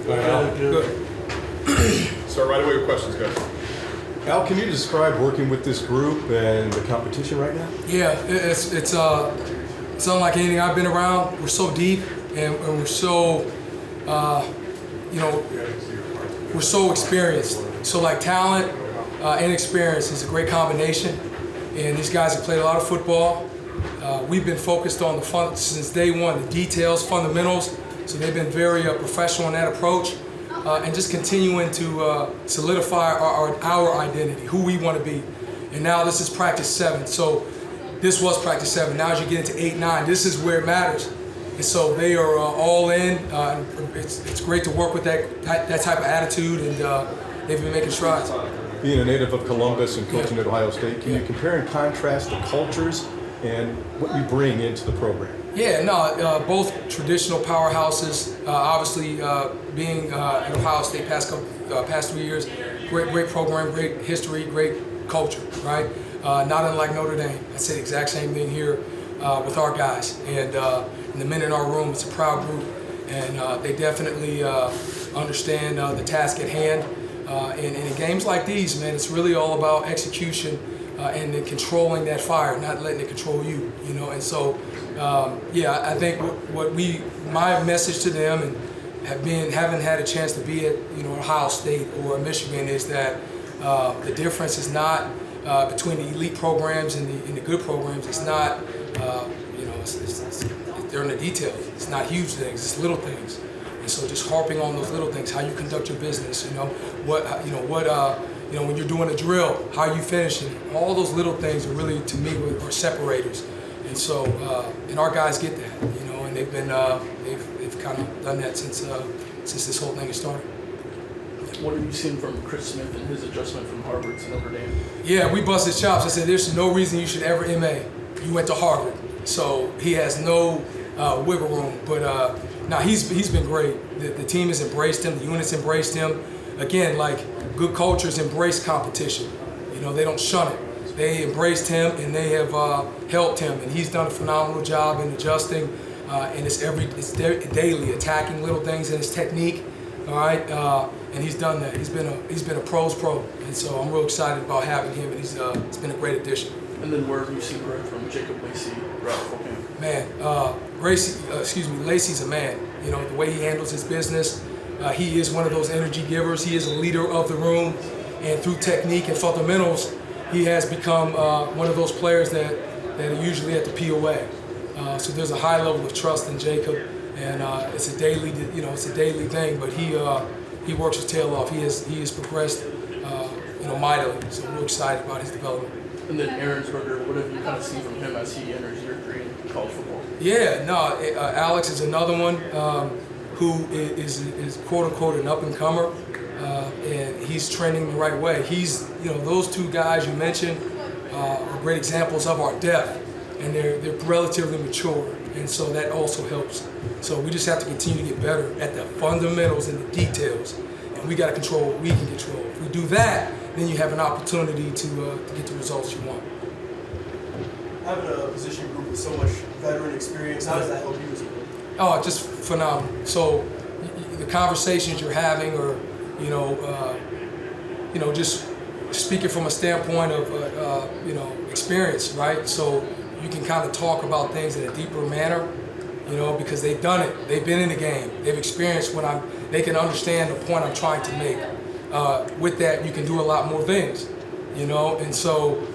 Good. Start right away with questions, guys. Al, can you describe working with this group and the competition right now? Yeah, it's unlike anything I've been around. We're so deep and we're so, we're so experienced. So like talent and experience is a great combination. And these guys have played a lot of football. We've been focused on the since day one, the details, fundamentals. So they've been very professional in that approach. And just continuing to solidify our identity, who we want to be. And now this is practice 7. So this was practice 7. Now as you get into 8, 9, this is where it matters. And so they are all in. It's great to work with that type of attitude, and they've been making strides. Being a native of Columbus and coaching at Ohio State, can you compare and contrast the cultures and what you bring into the program? Yeah, no, both traditional powerhouses. Obviously, being at Ohio State past 3 years, great program, great history, great culture, right? Not unlike Notre Dame. I say the exact same thing here with our guys. And the men in our room, it's a proud group, and they definitely understand the task at hand. And in games like these, man, it's really all about execution and then controlling that fire, not letting it control you, And so, I think my message to them, and haven't had a chance to be at, Ohio State or Michigan, is that the difference is not between the elite programs and the good programs. It's not, they're in the details. It's not huge things. It's little things. And so just harping on those little things, how you conduct your business, when you're doing a drill, how you finishing, all those little things are really, to me, are separators. And so, and our guys get that, and they've been, they've kind of done that since this whole thing has started. What have you seen from Chris Smith and his adjustment from Harvard to Notre Dame? Yeah, we bust his chops. I said, there's no reason you should ever MA. You went to Harvard. So he has no wiggle room. But he's been great. The team has embraced him. The units embraced him. Again, like good cultures embrace competition. They don't shun it. They embraced him and they have helped him. And he's done a phenomenal job in adjusting. And it's daily, attacking little things in his technique. All right, and he's done that. He's been a pro's pro, and so I'm real excited about having him. And it's been a great addition. And then where have you seen growth from Jacob Lacey throughout the camp? Man, Lacey's a man. The way he handles his business, he is one of those energy givers. He is a leader of the room, and through technique and fundamentals, he has become one of those players that are usually at the POA. So there's a high level of trust in Jacob. And it's a daily, thing. But he works his tail off. He has progressed, mightily. So we're excited about his development. And then Aaronsberger, what have you kind of seen from him as he enters year 3 in college football? Yeah, Alex is another one who is quote unquote an up and comer, and he's trending the right way. He's, those two guys you mentioned are great examples of our depth, and they're relatively mature. And so that also helps. So we just have to continue to get better at the fundamentals and the details. And we got to control what we can control. If we do that, then you have an opportunity to get the results you want. Having a position group with so much veteran experience, how does that help you as a coach? Oh, just phenomenal. So the conversations you're having are, just speaking from a standpoint of, experience, right? So you can kind of talk about things in a deeper manner, because they've done it. They've been in the game. They've experienced they can understand the point I'm trying to make. With that, you can do a lot more things, and so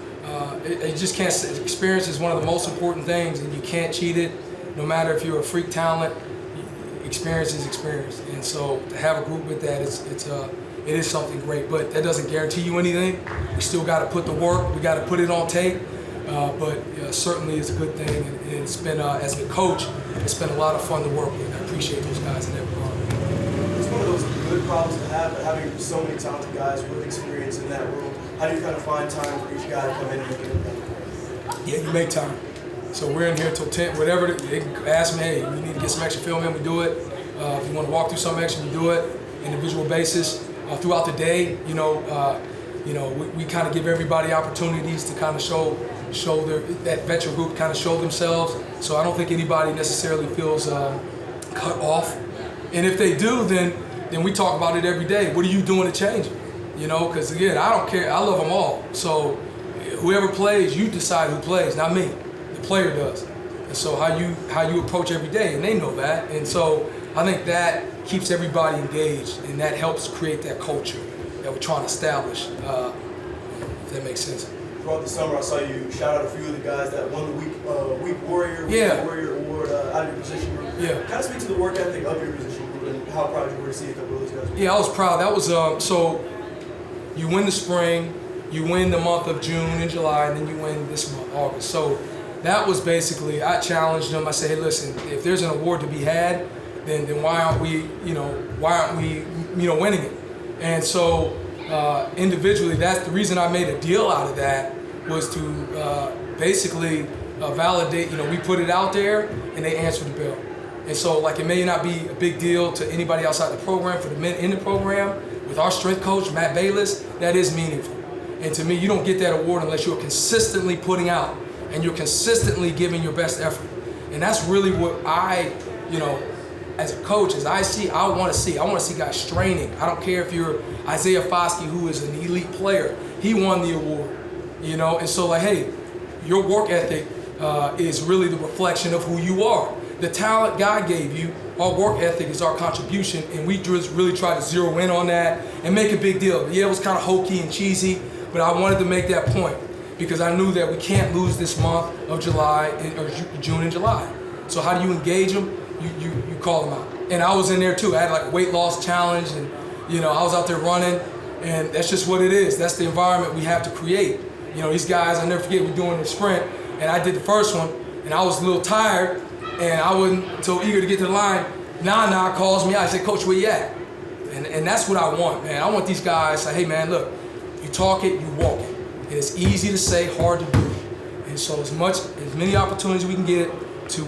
it just can't, experience is one of the most important things, and you can't cheat it. No matter if you're a freak talent, experience is experience. And so to have a group with that, it is something great, but that doesn't guarantee you anything. We still got to put the work. We got to put it on tape. But certainly it's a good thing, and it's been, as a coach, it's been a lot of fun to work with. I appreciate those guys in that regard. It's one of those good problems to have, but having so many talented guys with experience in that room, how do you kind of find time for each guy to come in and make an impact? Yeah, you make time. So we're in here till 10, whatever, they can ask me, hey, you need to get some extra film in, we do it. If you want to walk through something extra, we do it. Individual basis. Throughout the day, we kind of give everybody opportunities to kind of show that veteran group kind of show themselves. So I don't think anybody necessarily feels cut off. And if they do, then then we talk about it every day. What are you doing to change it? You know, because again, I don't care. I love them all. So whoever plays, you decide who plays, not me. The player does. And so how you approach every day, and they know that. And so I think that keeps everybody engaged, and that helps create that culture that we're trying to establish. If that makes sense. Throughout the summer, I saw you shout out a few of the guys that won the Week Warrior, Yeah. Warrior Award out of your position group. Yeah. Kind of speak to the work ethic of your position group and how proud you were to see a couple of those guys. Yeah, I was proud. That was so. You win the spring, you win the month of June and July, and then you win this month, August. So that was basically, I challenged them. I said, hey, listen, if there's an award to be had, then why aren't we winning it? And so individually, that's the reason I made a deal out of that, was to basically validate. We put it out there, and they answered the bell. And so, like, it may not be a big deal to anybody outside the program. For the men in the program, with our strength coach, Matt Bayless, that is meaningful. And to me, you don't get that award unless you're consistently putting out and you're consistently giving your best effort. And that's really what I, as a coach, as I want to see. I want to see guys straining. I don't care if you're Isaiah Foskey, who is an elite player. He won the award, And so, like, hey, your work ethic is really the reflection of who you are. The talent God gave you, our work ethic is our contribution, and we just really try to zero in on that and make a big deal. Yeah, it was kind of hokey and cheesy, but I wanted to make that point because I knew that we can't lose this month of July or June and July. So how do you engage them? You call them out. And I was in there too. I had like a weight loss challenge, and I was out there running, and that's just what it is. That's the environment we have to create. These guys, I never forget, we're doing the sprint, and I did the first one, and I was a little tired, and I wasn't so eager to get to the line. Nah calls me out. I said, Coach, where you at? And that's what I want, man. I want these guys to say, hey, man, look, you talk it, you walk it. And it's easy to say, hard to do. And so as many opportunities we can get to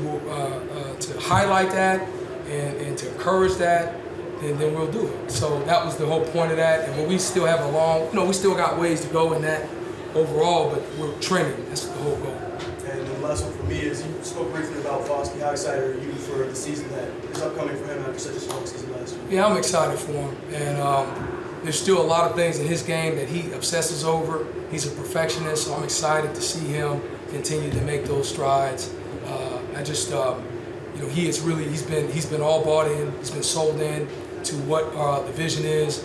highlight that and to encourage that, then we'll do it. So that was the whole point of that. And we still have we still got ways to go in that overall, but we're trending. That's the whole goal. And the last one for me is, you spoke briefly about Foskey. How excited are you for the season that is upcoming for him after such a strong season last year? Yeah, I'm excited for him. And there's still a lot of things in his game that he obsesses over. He's a perfectionist, so I'm excited to see him continue to make those strides. He's been all bought in. He's been sold in to what the vision is,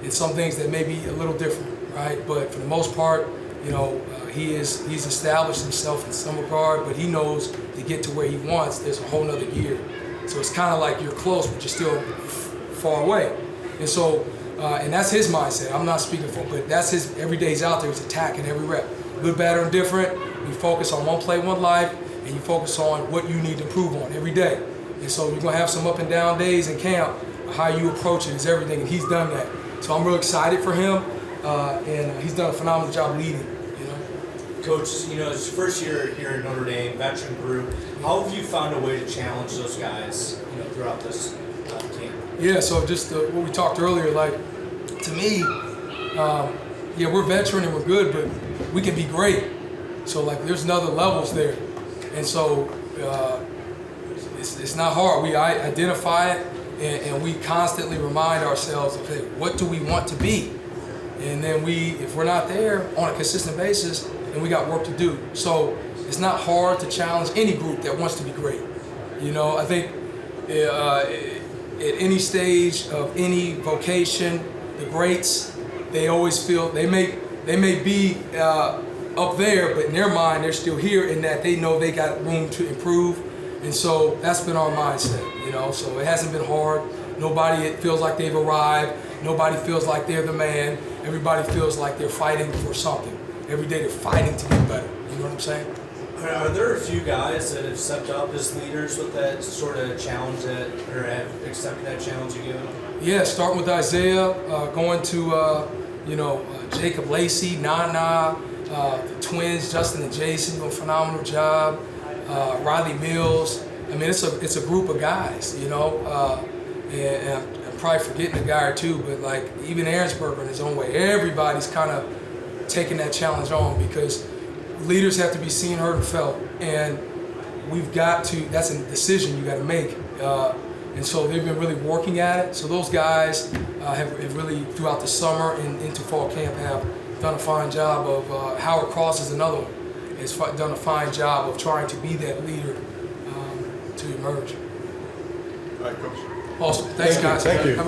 and some things that may be a little different, right? But for the most part, he's established himself in some regard, but he knows to get to where he wants, there's a whole nother year. So it's kind of like you're close, but you're still far away. And so, and that's his mindset. I'm not speaking for him, but that's his, every day he's out there, he's attacking every rep. Good, bad, or indifferent, you focus on one play, one life, and you focus on what you need to improve on every day. And so you're gonna have some up and down days in camp. How you approach it is everything, and he's done that. So I'm real excited for him, and he's done a phenomenal job leading. Coach, it's your first year here at Notre Dame, veteran group. How have you found a way to challenge those guys, throughout this camp? Yeah, so just what we talked earlier, like, to me, we're veteran and we're good, but we can be great. So, like, there's another levels there. And so it's not hard. We identify it, and we constantly remind ourselves of, hey, what do we want to be? And then if we're not there on a consistent basis, then we got work to do. So it's not hard to challenge any group that wants to be great. I think at any stage of any vocation, the greats, they always feel they may be up there, but in their mind they're still here, in that they know they got room to improve. And so that's been our mindset. So it hasn't been hard. Nobody feels like they've arrived. Nobody feels like they're the man. Everybody feels like they're fighting for something. Every day they're fighting to get better. You know what I'm saying? Are there a few guys that have stepped up as leaders with that sort of challenge or have accepted that challenge you given them? Yeah, starting with Isaiah, going to Jacob Lacey, Nana, the twins, Justin and Jason, doing a phenomenal job. Riley Mills. I mean, it's a group of guys, and I'm probably forgetting a guy or two, but like even Aaronsberger in his own way, everybody's kind of taking that challenge on, because leaders have to be seen, heard, and felt, and we've got to. That's a decision you got to make. And so they've been really working at it. So those guys have really, throughout the summer and into fall camp, have done a fine job of, Howard Cross is another one, has done a fine job of trying to be that leader to emerge. All right, Coach. Awesome. Thanks, guys. Thank you. Have a